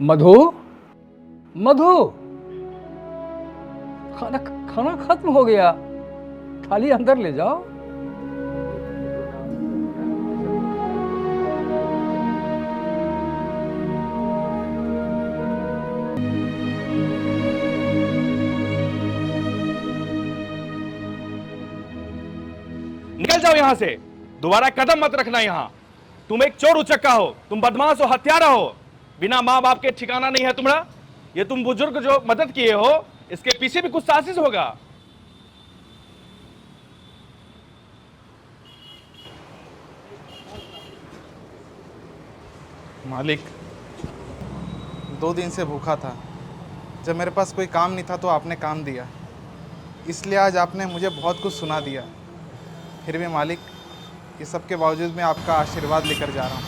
मधु, मधु, खाना खाना खत्म हो गया, थाली अंदर ले जाओ। निकल जाओ यहां से, दोबारा कदम मत रखना यहां। तुम एक चोर उचक्का हो, तुम बदमाश हो, हत्यारा हो। बिना माँ बाप के ठिकाना नहीं है तुम्हारा। ये तुम बुजुर्ग जो मदद किए हो, इसके पीछे भी कुछ साजिश होगा। मालिक, 2 दिन से भूखा था। जब मेरे पास कोई काम नहीं था तो आपने काम दिया, इसलिए आज आपने मुझे बहुत कुछ सुना दिया। फिर भी मालिक, ये सब के बावजूद मैं आपका आशीर्वाद लेकर जा रहा हूँ।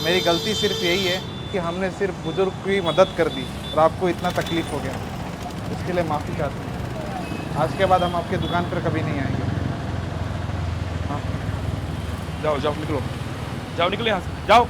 मेरी गलती सिर्फ यही है कि हमने सिर्फ बुजुर्ग की मदद कर दी और आपको इतना तकलीफ़ हो गया। इसके लिए माफ़ी चाहते हैं। आज के बाद हम आपके दुकान पर कभी नहीं आएंगे। जाओ जाओ, निकलो, जाओ, निकलो यहां से, जाओ।